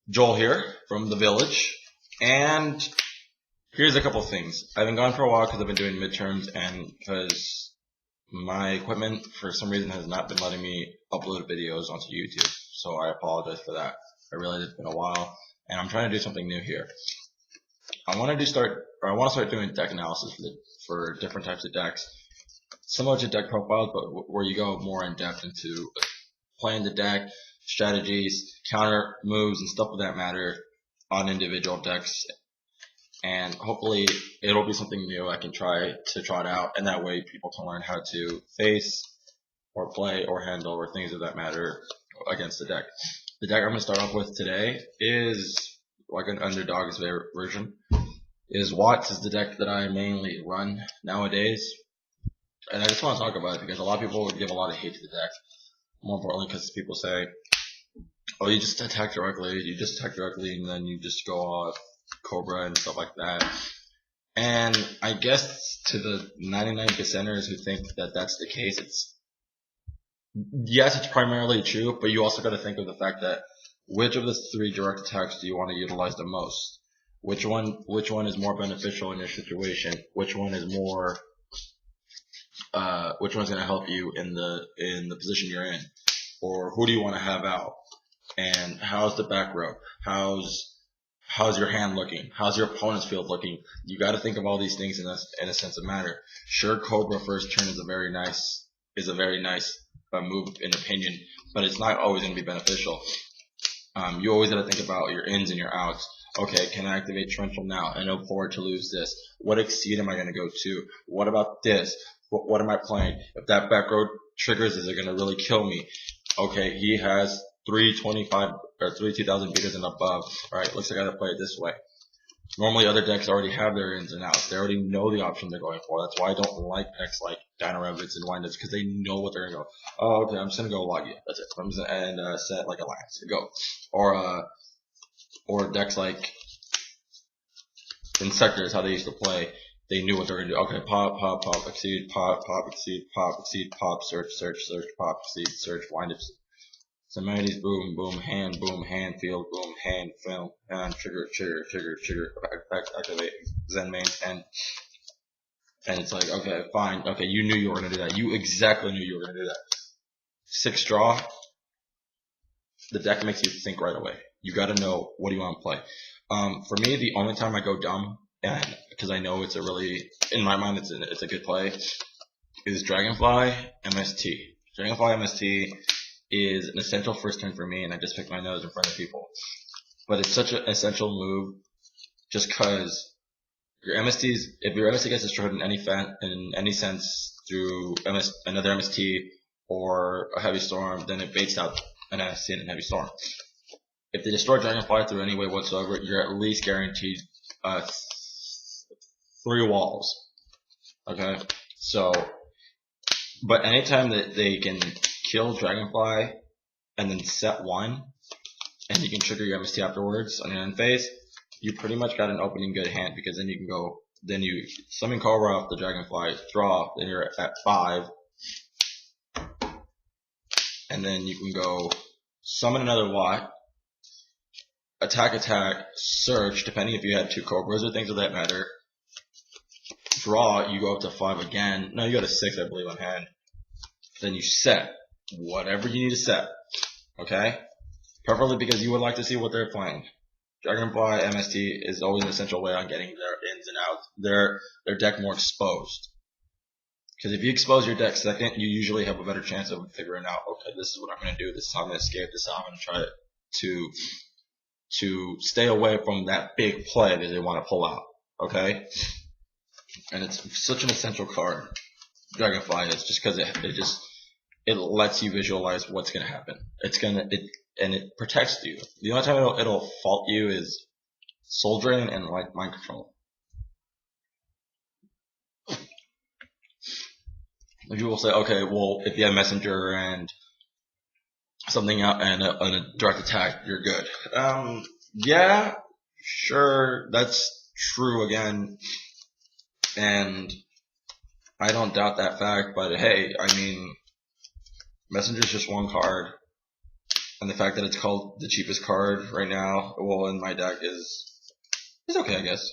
Joel here from the village, and here's a couple things. I've been gone for a while because I've been doing midterms and because my equipment for some reason has not been letting me upload videos onto YouTube. So I apologize for that. I realize it's been a while, and I'm trying to do something new here. I want to start doing deck analysis for different types of decks, similar to deck profiles, but where you go more in depth into playing the deck, strategies, counter moves, and stuff of that matter on individual decks. And hopefully it'll be something new I can try to trot out, and that way people can learn how to face or play or handle or things of that matter against the deck. The deck I'm going to start off with today is like an underdog's version. Watts is the deck that I mainly run nowadays, and I just want to talk about it because a lot of people would give a lot of hate to the deck. More importantly, because people say, "Oh, you just attack directly, and then you just go off Cobra and stuff like that." And I guess to the 99%ers who think that that's the case, it's primarily true, but you also got to think of the fact that which of the three direct attacks do you want to utilize the most? Which one is more beneficial in your situation? Which one is more which one's going to help you in the position you're in, or who do you want to have out, and how's the back row, how's your hand looking, how's your opponent's field looking? You got to think of all these things in a sense of matter. Sure, Cobra first turn is a very nice move in opinion, but it's not always going to be beneficial. You always got to think about your ins and your outs. Okay, can I activate Torrential now and afford to lose this? What Exceed am I going to go to? What about this? What am I playing? If that back row triggers, is it going to really kill me? Okay, he has 325 or 2000 beaters and above. Alright, looks like I gotta play it this way. Normally other decks already have their ins and outs. They already know the option they're going for. That's why I don't like decks like Dino Revenants and Windups, because they know what they're gonna go. Oh, okay, I'm just gonna go Logia. That's it. I'm just gonna set like Alliance. Go. Or decks like Insectors, how they used to play. They knew what they were gonna do. Okay, pop, exceed, pop, exceed, pop, search, pop, exceed, search, wind up. Somebody's boom, hand, field, boom, hand, film, and trigger, activate, Zen main, and it's like, okay, fine, okay, you knew you were gonna do that. You exactly knew you were gonna do that. 6 draw, the deck makes you think right away. You gotta know what do you want to play. For me, the only time I go dumb, and because I know it's in my mind, it's a good play, is Dragonfly MST. Dragonfly MST is an essential first turn for me, and I just picked my nose in front of people. But it's such an essential move, just because if your MST gets destroyed in any sense through another MST or a Heavy Storm, then it baits out an MST and a Heavy Storm. If they destroy Dragonfly through any way whatsoever, you're at least guaranteed 3 walls. Okay, so, but anytime that they can kill Dragonfly and then set 1, and you can trigger your MST afterwards on your end phase, you pretty much got an opening good hand, because then you summon Cobra off the Dragonfly, draw, then you're at 5, and then you can go summon another Watt, attack, search, depending if you had 2 Cobras or things of that matter, draw, you go up to 5 again, no, you go to 6 I believe on hand, then you set whatever you need to set, okay? Preferably because you would like to see what they're playing. Dragonfly MST is always an essential way on getting their ins and outs, their deck more exposed. Because if you expose your deck second, you usually have a better chance of figuring out, okay, this is what I'm going to do, this is how I'm going to escape, this is how I'm going to try to stay away from that big play that they want to pull out, okay? And it's such an essential card, Dragonfly is, just because it lets you visualize what's going to happen. And it protects you. The only time it'll fault you is Soul Drain and like Mind Control. People will say, okay, well, if you have Messenger and something out and a direct attack, you're good. Yeah, sure, that's true again, and I don't doubt that fact. But hey, I mean, Messenger's just one card. And the fact that it's called the cheapest card right now, well, in my deck is okay, I guess.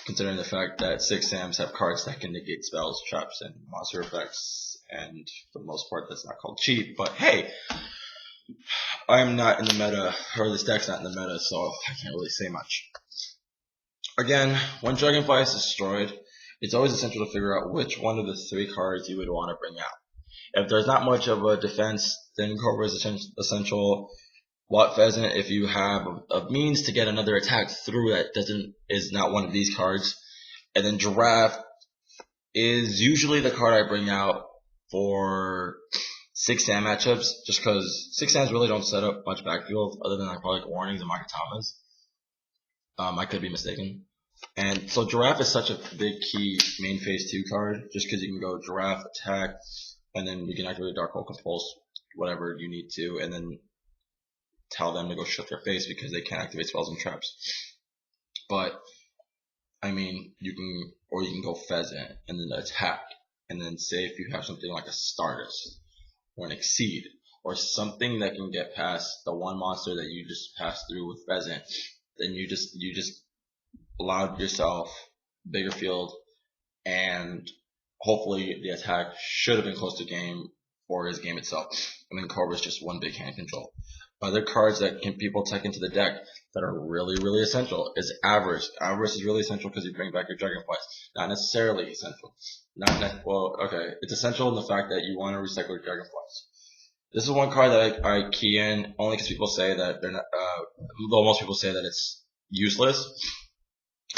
Considering the fact that 6 Sams have cards that can negate spells, traps, and monster effects, and for the most part, that's not called cheap. But hey, I'm not in the meta, or this deck's not in the meta, so I can't really say much. Again, when Dragonfly is destroyed, it's always essential to figure out which one of the 3 cards you would want to bring out. If there's not much of a defense, then Cobra is essential. Watt Pheasant, if you have a means to get another attack through that is not one of these cards. And then Giraffe is usually the card I bring out for 6 Sam matchups, just because 6 Sams really don't set up much backfield other than probably like Warnings and Makatamas. I could be mistaken. And so Giraffe is such a big key main phase 2 card, just because you can go Giraffe, attack, and then you can activate Dark Hole, Compulse, whatever you need to, and then tell them to go shut their face because they can't activate spells and traps. But I mean, you can go Pheasant and then attack, and then say if you have something like a Stardust or an Exceed or something that can get past the one monster that you just passed through with Pheasant, then you just allowed yourself bigger field, and hopefully the attack should have been close to game or his game itself. I mean, Cobra's just one big hand control. Other cards that people tech into the deck that are really, really essential is Avarice. Avarice is really essential because you bring back your Dragonflies. Not necessarily essential. It's essential in the fact that you want to recycle your Dragonflies. This is one card that I key in only because people say that they're not. Though most people say that it's useless.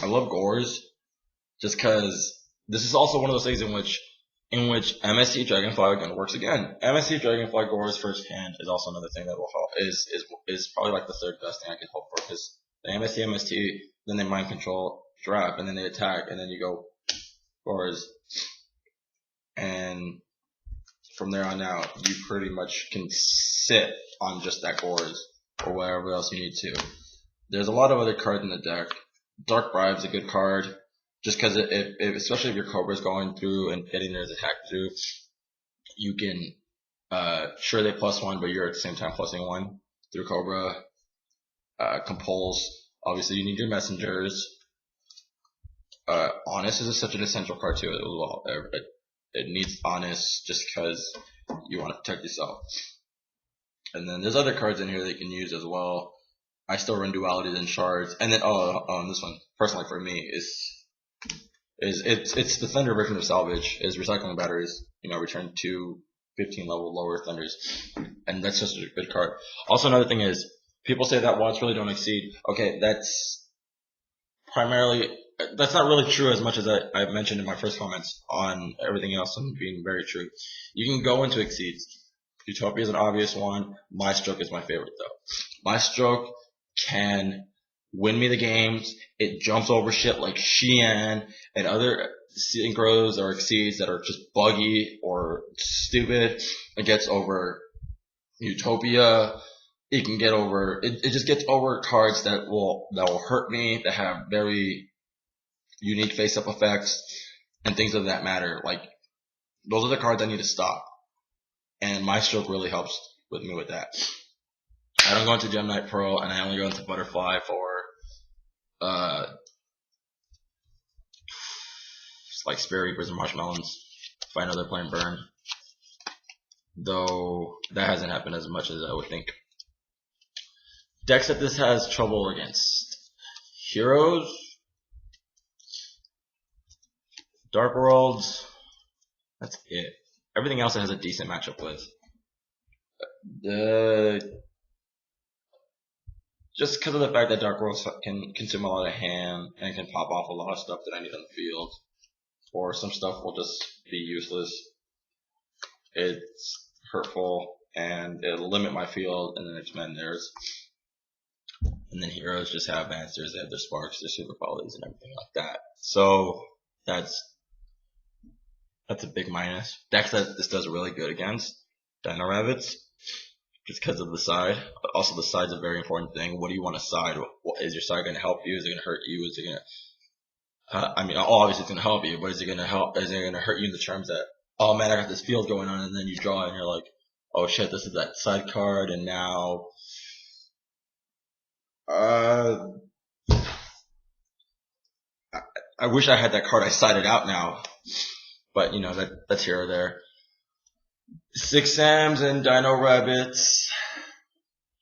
I love Gores just because this is also one of those things in which MST Dragonfly again works again. MST Dragonfly Gores first hand is also another thing that will help. Is probably like the 3rd best thing I can hope for, because they MST, then they mind control Giraffe, and then they attack, and then you go Gores, and from there on out you pretty much can sit on just that Gores or whatever else you need to. There's a lot of other cards in the deck. Dark Bribe's a good card. Just because especially if your Cobra's going through and getting their attack through, you can, sure they +1, but you're at the same time +1 through Cobra. Compulse, obviously you need your messengers. Honest is such an essential card too as well. It needs Honest just because you want to protect yourself. And then there's other cards in here that you can use as well. I still run Dualities and Shards. And then, this one, personally for me, it's the Thunder version of Salvage, is recycling batteries, return 2 15 level lower Thunders, and that's just a good card. Also, another thing is, people say that Watts really don't exceed. Okay, that's not really true as much as I mentioned in my first comments on everything else and being very true. You can go into Exceeds. Utopia is an obvious one. My Stroke is my favorite though. My Stroke can win me the games. It jumps over shit like Xian and other synchros or Exceeds that are just buggy or stupid. It gets over Utopia. It can get over. It just gets over cards that will hurt me, that have very unique face-up effects and things of that matter. Like, those are the cards I need to stop. And My Stroke really helps with me with that. I don't go into Gem Knight Pearl, and I only go into Butterfly for like Spirit Reapers and Marshmallows if I know they're playing Burn. Though that hasn't happened as much as I would think. Decks that this has trouble against: Heroes, Dark Worlds. That's it. Everything else it has a decent matchup with. Just because of the fact that Dark Worlds can consume a lot of hand and can pop off a lot of stuff that I need on the field, or some stuff will just be useless. It's hurtful and it'll limit my field, and then expend theirs. And then Heroes just have answers. They have their Sparks, their Super Polys, and everything like that. So that's a big minus. Decks that this does really good against: Dino Rabbits, just because of the side. But also the side's a very important thing. What do you want to side? Is your side going to help you? Is it going to hurt you? Is it going to obviously it's going to help you, but is it going to hurt you in the terms that, oh man, I got this field going on, and then you draw and you're like, oh shit, this is that side card, and now I wish I had that card. I sided out now, but you know that's here or there. 6 Sams and Dino Rabbits.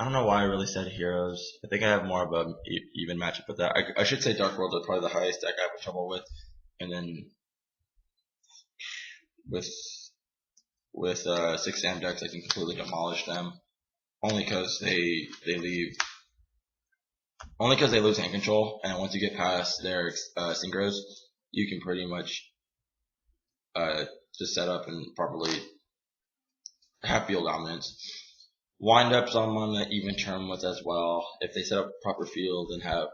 I don't know why I really said Heroes. I think I have more of a even matchup with that. I should say Dark Worlds are probably the highest deck I have trouble with, and then with 6 Sam decks I can completely demolish them, only because they lose hand control, and once you get past their synchros, you can pretty much just set up and properly have field dominance. Wind ups I'm on the even term with as well. If they set up proper field and have,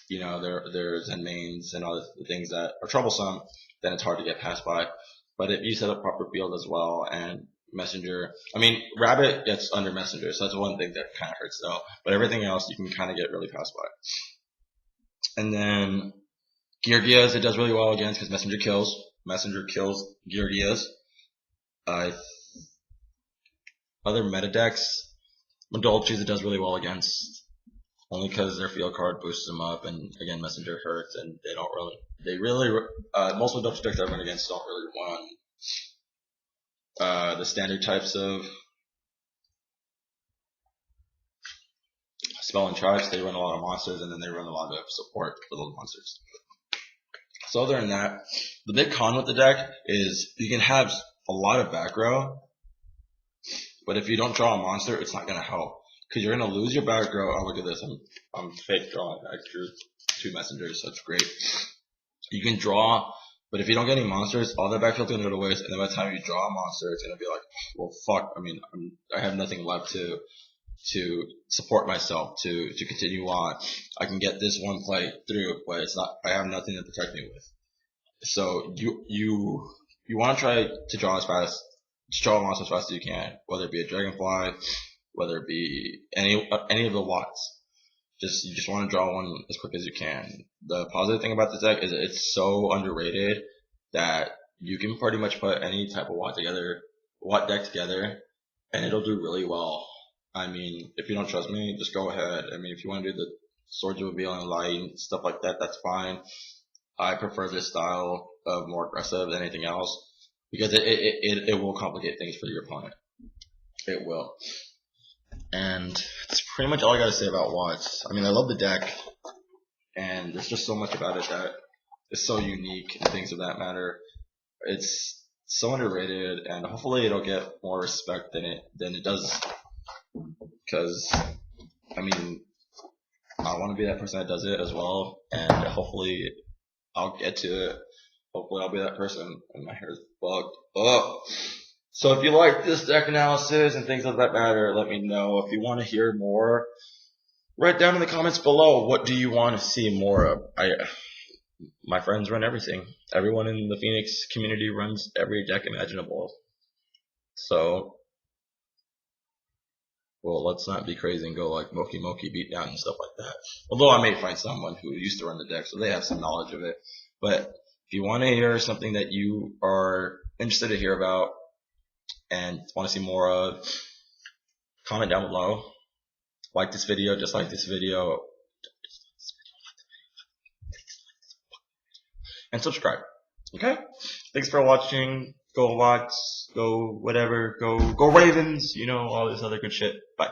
you know, their Zen mains and all the things that are troublesome, then it's hard to get past by. But if you set up proper field as well, and Messenger, I mean, Rabbit gets under Messenger, so that's one thing that kind of hurts though. But everything else you can kind of get really past by. And then Geargias, it does really well against because Messenger kills. Messenger kills Geargias. Other meta decks, Madolches it does really well against, only because their field card boosts them up, and again Messenger hurts, and most Madolche decks I've run against don't really run the standard types of spell and tribes. They run a lot of monsters, and then they run a lot of support for those monsters. So other than that, the big con with the deck is you can have a lot of back row, but if you don't draw a monster, it's not going to help. Because you're going to lose your back row. Oh, look at this. I'm fake drawing. I drew 2 messengers. That's great. You can draw, but if you don't get any monsters, all that backfield's going to go to waste. And then by the time you draw a monster, it's going to be like, well, fuck. I mean, I have nothing left to support myself, to continue on. I can get this one play through, but I have nothing to protect me with. So you want to try to draw a monster as fast as you can, whether it be a Dragonfly, whether it be any of the lots. You just want to draw one as quick as you can. The positive thing about this deck is it's so underrated that you can pretty much put any type of Watt deck together, and it'll do really well. I mean, if you don't trust me, just go ahead. I mean, if you want to do the Swords of Revealing Light and stuff like that, that's fine. I prefer this style of more aggressive than anything else, because it will complicate things for your opponent. It will. And that's pretty much all I gotta say about Watts. I mean, I love the deck, and there's just so much about it that is so unique and things of that matter. It's so underrated, and hopefully it'll get more respect than it does. Because, I mean, I want to be that person that does it as well, and hopefully I'll get to it. Hopefully I'll be that person, and my hair's bugged up. So if you like this deck analysis and things of that matter, let me know. If you want to hear more, write down in the comments below, what do you want to see more of? My friends run everything. Everyone in the Phoenix community runs every deck imaginable. So, well, let's not be crazy and go like Moki Beatdown and stuff like that. Although I may find someone who used to run the deck, so they have some knowledge of it. But if you want to hear something that you are interested to hear about and want to see more of, comment down below. Like this video, dislike this video, and subscribe. Okay? Thanks for watching. Go Watts, go whatever, go Ravens, you know, all this other good shit. Bye.